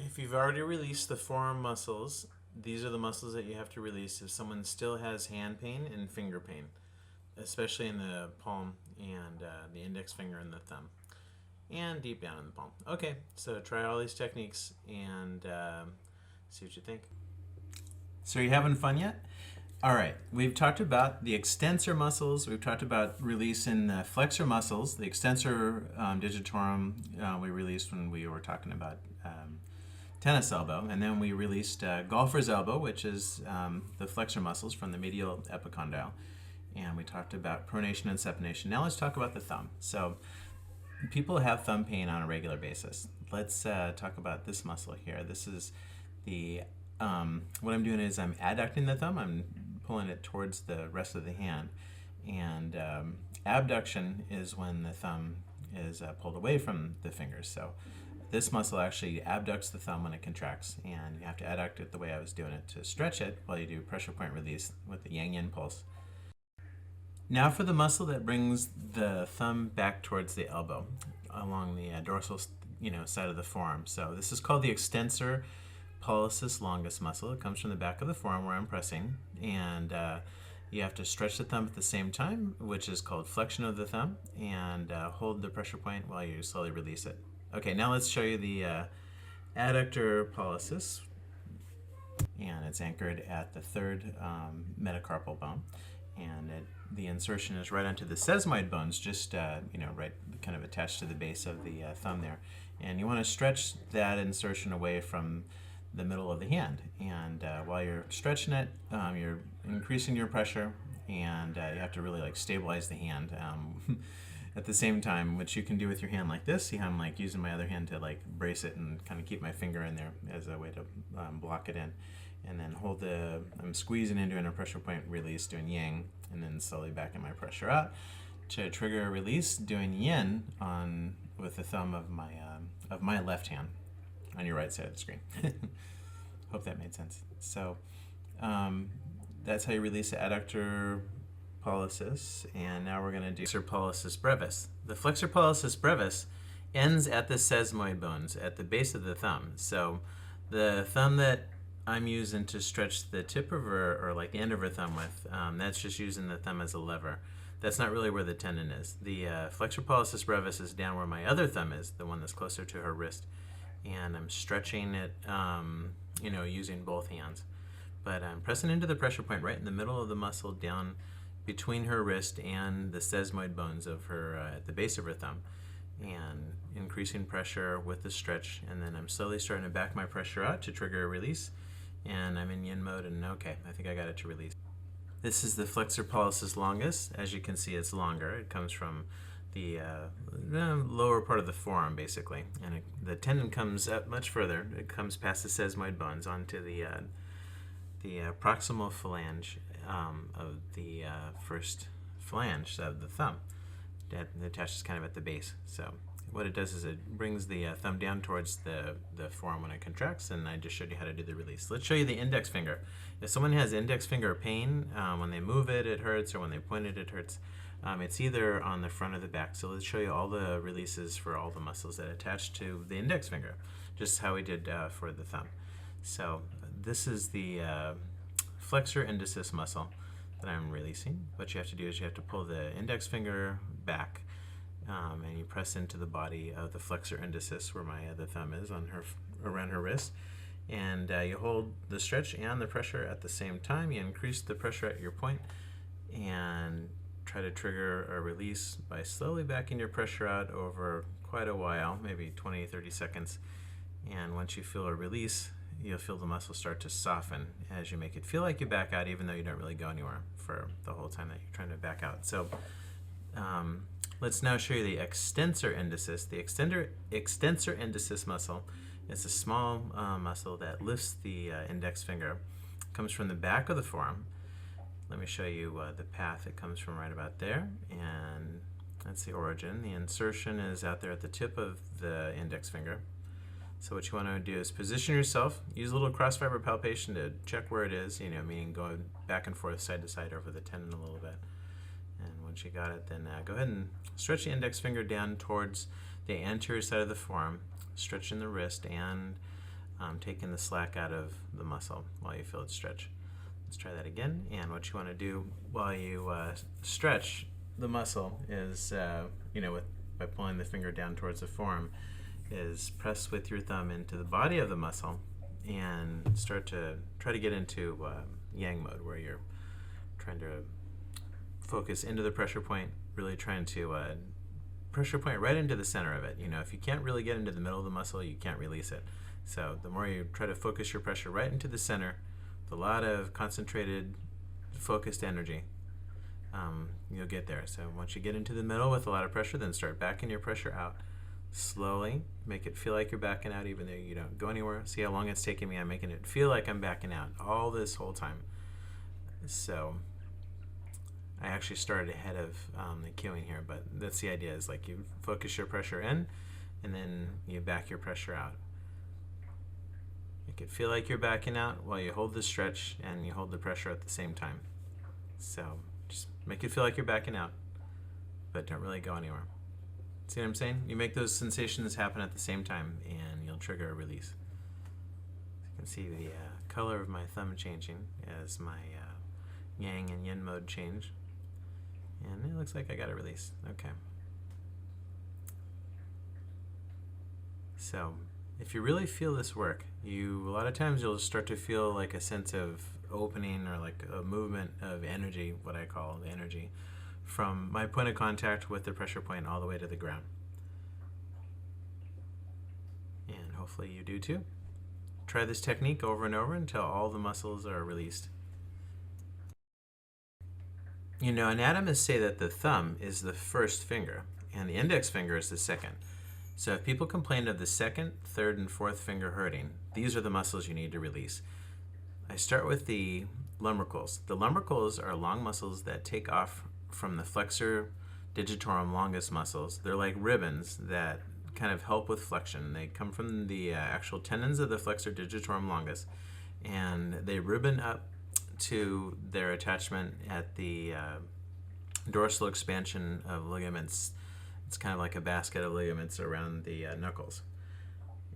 If you've already released the forearm muscles, these are the muscles that you have to release if someone still has hand pain and finger pain, especially in the palm and the index finger and the thumb, and deep down in the palm. Okay, so try all these techniques and see what you think. So, are you having fun yet? All right, we've talked about the extensor muscles. We've talked about releasing the flexor muscles. The extensor digitorum we released when we were talking about tennis elbow, and then we released golfer's elbow, which is the flexor muscles from the medial epicondyle, and we talked about pronation and supination. Now let's talk about the thumb. So people have thumb pain on a regular basis. Let's talk about this muscle here. This is the what I'm doing is I'm adducting the thumb. I'm pulling it towards the rest of the hand, and abduction is when the thumb is pulled away from the fingers. So this muscle actually abducts the thumb when it contracts, and you have to adduct it the way I was doing it to stretch it while you do pressure point release with the yang yin pulse. Now for the muscle that brings the thumb back towards the elbow along the dorsal side of the forearm. So this is called the extensor pollicis longus muscle. It comes from the back of the forearm where I'm pressing, and you have to stretch the thumb at the same time, which is called flexion of the thumb, and hold the pressure point while you slowly release it. Okay, now let's show you the adductor pollicis, and it's anchored at the third metacarpal bone, and the insertion is right onto the sesamoid bones, just right kind of attached to the base of the thumb there. And you want to stretch that insertion away from the middle of the hand, and while you're stretching it, you're increasing your pressure, and you have to really stabilize the hand at the same time, which you can do with your hand like this. See how I'm using my other hand to brace it and kind of keep my finger in there as a way to block it in, and then I'm squeezing into a pressure point release doing yang, and then slowly backing my pressure out to trigger a release doing yin with the thumb of my left hand on your right side of the screen. Hope that made sense. So that's how you release the adductor pollicis, and now we're going to do flexor pollicis brevis. The flexor pollicis brevis ends at the sesamoid bones at the base of the thumb. So the thumb that I'm using to stretch the tip of her, or the end of her thumb with, that's just using the thumb as a lever. That's not really where the tendon is. The flexor pollicis brevis is down where my other thumb is, the one that's closer to her wrist, and I'm stretching it, using both hands. But I'm pressing into the pressure point right in the middle of the muscle down between her wrist and the sesamoid bones of her at the base of her thumb, and increasing pressure with the stretch, and then I'm slowly starting to back my pressure out to trigger a release, and I'm in yin mode, and okay, I think I got it to release. This is the flexor pollicis longus. As you can see, it's longer. It comes from the lower part of the forearm, basically, and the tendon comes up much further. It comes past the sesamoid bones onto the proximal phalange of the first phalange of the thumb. That attaches kind of at the base. So what it does is it brings the thumb down towards the forearm when it contracts, and I just showed you how to do the release. Let's show you the index finger. If someone has index finger pain, when they move it, it hurts, or when they point it, it hurts. It's either on the front or the back. So let's show you all the releases for all the muscles that attach to the index finger, just how we did for the thumb. So this is the flexor indicis muscle that I'm releasing. What you have to do is you have to pull the index finger back, and you press into the body of the flexor indicis where my other thumb is around her wrist, and you hold the stretch and the pressure at the same time. You increase the pressure at your point and try to trigger a release by slowly backing your pressure out over quite a while, maybe 20-30 seconds, and once you feel a release, you'll feel the muscle start to soften as you make it feel like you back out, even though you don't really go anywhere for the whole time that you're trying to back out. So let's now show you the extensor indicis. The extensor indicis muscle is a small muscle that lifts the index finger. It comes from the back of the forearm. Let me show you the path. It comes from right about there, and that's the origin. The insertion is out there at the tip of the index finger. So what you want to do is position yourself, use a little cross fiber palpation to check where it is, meaning going back and forth, side to side over the tendon a little bit. And once you got it, then go ahead and stretch the index finger down towards the anterior side of the forearm, stretching the wrist and taking the slack out of the muscle while you feel it stretch. Let's try that again. And what you want to do while you stretch the muscle is, by pulling the finger down towards the forearm, is press with your thumb into the body of the muscle and start to try to get into yang mode, where you're trying to focus into the pressure point, really trying to pressure point right into the center of it. If you can't really get into the middle of the muscle, you can't release it. So the more you try to focus your pressure right into the center with a lot of concentrated, focused energy, you'll get there. So once you get into the middle with a lot of pressure, then start backing your pressure out slowly. Make it feel like you're backing out even though you don't go anywhere. See how long it's taking me? I'm making it feel like I'm backing out all this whole time. So I actually started ahead of the cueing here, but that's the idea, is like you focus your pressure in and then you back your pressure out. Make it feel like you're backing out while you hold the stretch and you hold the pressure at the same time. So just make it feel like you're backing out, but don't really go anywhere. See what I'm saying? You make those sensations happen at the same time and you'll trigger a release. You can see the color of my thumb changing as my yang and yin mode change. And it looks like I got a release. Okay. So if you really feel this work, a lot of times you'll start to feel like a sense of opening, or like a movement of energy, what I call the energy, from my point of contact with the pressure point all the way to the ground. And hopefully you do too. Try this technique over and over until all the muscles are released. Anatomists say that the thumb is the first finger and the index finger is the second. So if people complain of the second, third, and fourth finger hurting, these are the muscles you need to release. I start with the lumbricals. The lumbricals are long muscles that take off from the flexor digitorum longus muscles. They're like ribbons that kind of help with flexion. They come from the actual tendons of the flexor digitorum longus, and they ribbon up to their attachment at the dorsal expansion of ligaments. It's kind of like a basket of ligaments around the knuckles.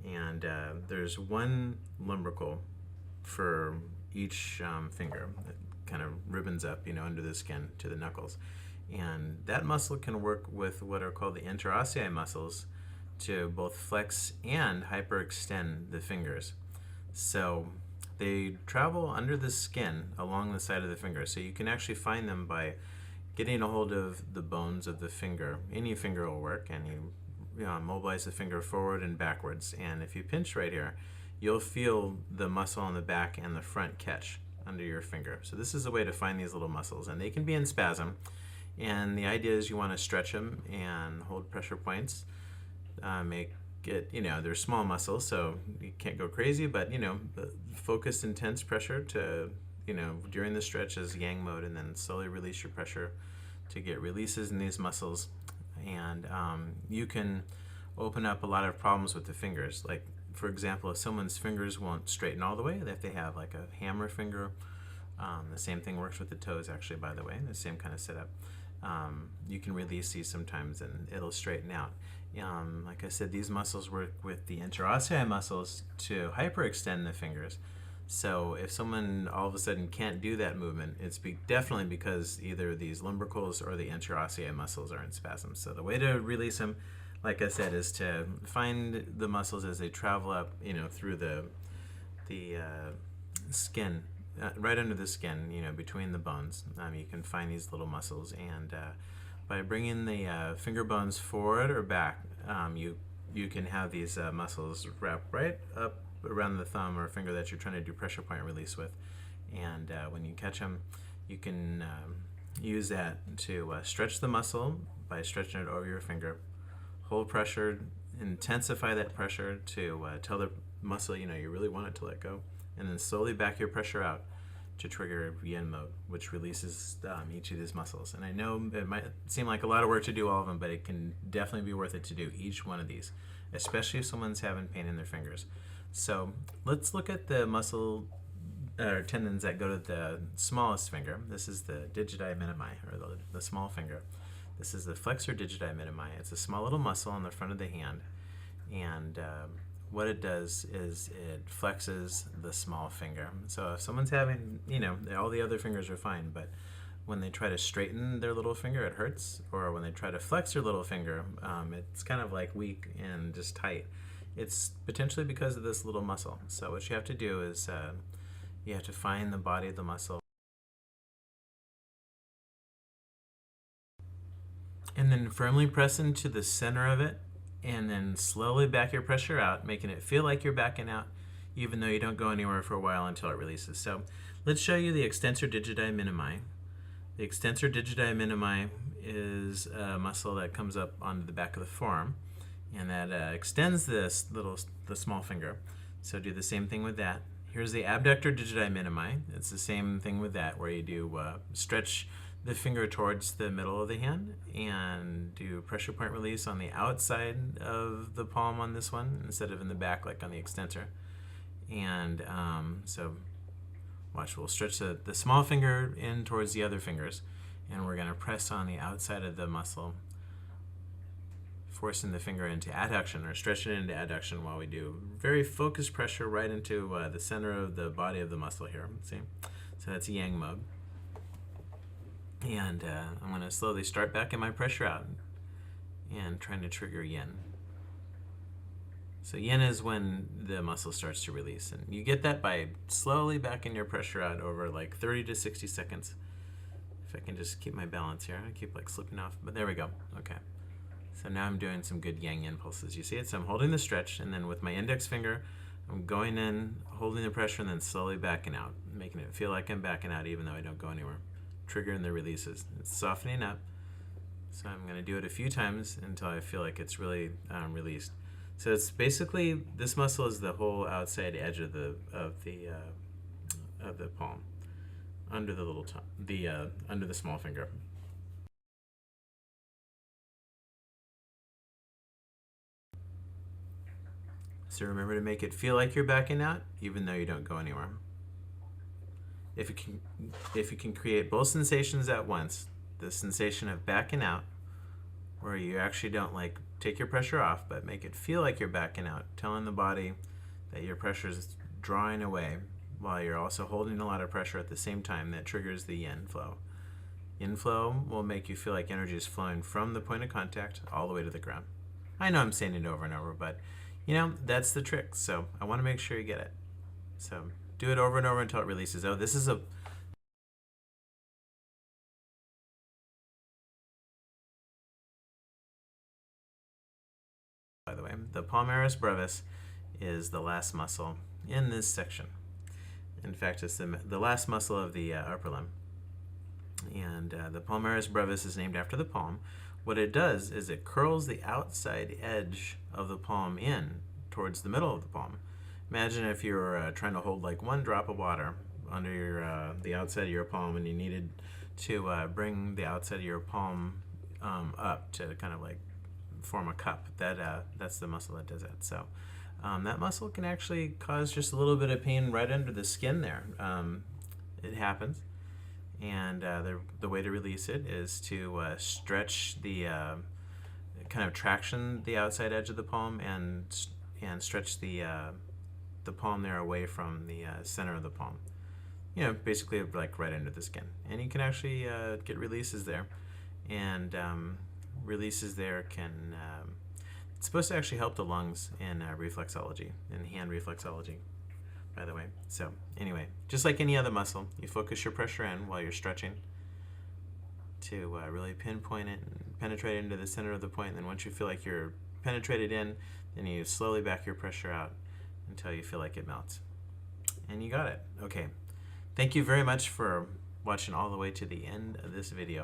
And there's one lumbrical for each finger that kind of ribbons up, under the skin to the knuckles. And that muscle can work with what are called the interossei muscles to both flex and hyperextend the fingers. So they travel under the skin along the side of the finger. So you can actually find them by getting a hold of the bones of the finger. Any finger will work, and you mobilize the finger forward and backwards. And if you pinch right here, you'll feel the muscle on the back and the front catch under your finger. So this is a way to find these little muscles, and they can be in spasm. And the idea is you want to stretch them and hold pressure points. Make it, they're small muscles, so you can't go crazy, but focused intense pressure to, during the stretch is yang mode, and then slowly release your pressure to get releases in these muscles. And you can open up a lot of problems with the fingers. Like, for example, if someone's fingers won't straighten all the way, if they have like a hammer finger, the same thing works with the toes, actually, by the way, the same kind of setup. You can release these sometimes and it'll straighten out. Like I said, these muscles work with the interossei muscles to hyperextend the fingers. So if someone all of a sudden can't do that movement, it's definitely because either these lumbricals or the interossei muscles are in spasm. So the way to release them, like I said, is to find the muscles as they travel up, through the skin, right under the skin, between the bones. You can find these little muscles, and by bringing the finger bones forward or back, you can have these muscles wrap right up around the thumb or finger that you're trying to do pressure point release with. And when you catch them, you can use that to stretch the muscle by stretching it over your finger. Hold pressure, intensify that pressure to tell the muscle you really want it to let go, and then slowly back your pressure out to trigger yin mode, which releases each of these muscles. And I know it might seem like a lot of work to do all of them, but it can definitely be worth it to do each one of these, especially if someone's having pain in their fingers. So let's look at the muscle or tendons that go to the smallest finger. This is the digiti minimi, or the small finger. This is the flexor digiti minimi. It's a small little muscle on the front of the hand. And what it does is it flexes the small finger. So if someone's having, all the other fingers are fine, but when they try to straighten their little finger, it hurts. Or when they try to flex their little finger, it's kind of like weak and just tight. It's potentially because of this little muscle. So what you have to do is you have to find the body of the muscle and then firmly press into the center of it, and then slowly back your pressure out, making it feel like you're backing out, even though you don't go anywhere for a while until it releases. So let's show you the extensor digiti minimi. The extensor digiti minimi is a muscle that comes up onto the back of the forearm, and that extends the small finger. So do the same thing with that. Here's the abductor digiti minimi. It's the same thing with that, where you do stretch the finger towards the middle of the hand and do pressure point release on the outside of the palm on this one instead of in the back like on the extensor. And so watch, we'll stretch the small finger in towards the other fingers, and we're going to press on the outside of the muscle, forcing the finger into adduction or stretching it into adduction while we do very focused pressure right into the center of the body of the muscle here. See? So that's yang mode. And I'm going to slowly start backing my pressure out and trying to trigger yin. So yin is when the muscle starts to release, and you get that by slowly backing your pressure out over like 30 to 60 seconds. If I can just keep my balance here, I keep like slipping off, but there we go. Okay. So now I'm doing some good yang impulses. You see it? So I'm holding the stretch, and then with my index finger, I'm going in, holding the pressure, and then slowly backing out, making it feel like I'm backing out even though I don't go anywhere. Triggering the releases. It's softening up. So I'm going to do it a few times until I feel like it's really released. So it's basically, this muscle is the whole outside edge of the palm, under the little under the small finger. So remember to make it feel like you're backing out, even though you don't go anywhere. If you can create both sensations at once, the sensation of backing out, where you actually don't like take your pressure off, but make it feel like you're backing out, telling the body that your pressure is drawing away while you're also holding a lot of pressure at the same time, that triggers the yin flow. Yin flow will make you feel like energy is flowing from the point of contact all the way to the ground. I know I'm saying it over and over, but that's the trick. So I want to make sure you get it. So do it over and over until it releases. Oh, this is by the way, the palmaris brevis is the last muscle in this section. In fact, it's the last muscle of the upper limb. And the palmaris brevis is named after the palm. What it does is it curls the outside edge of the palm in towards the middle of the palm. Imagine if you were trying to hold like one drop of water under the outside of your palm, and you needed to bring the outside of your palm up to kind of like form a cup. That's the muscle that does it. So that muscle can actually cause just a little bit of pain right under the skin there. It happens. And the way to release it is to stretch the kind of traction the outside edge of the palm and stretch the palm there away from the center of the palm. Basically like right under the skin. And you can actually get releases there. And releases there can, it's supposed to actually help the lungs in reflexology, in hand reflexology, by the way. So anyway, just like any other muscle, you focus your pressure in while you're stretching to really pinpoint it and penetrate into the center of the point. And then once you feel like you're penetrated in, then you slowly back your pressure out until you feel like it melts. And you got it. Okay. Thank you very much for watching all the way to the end of this video.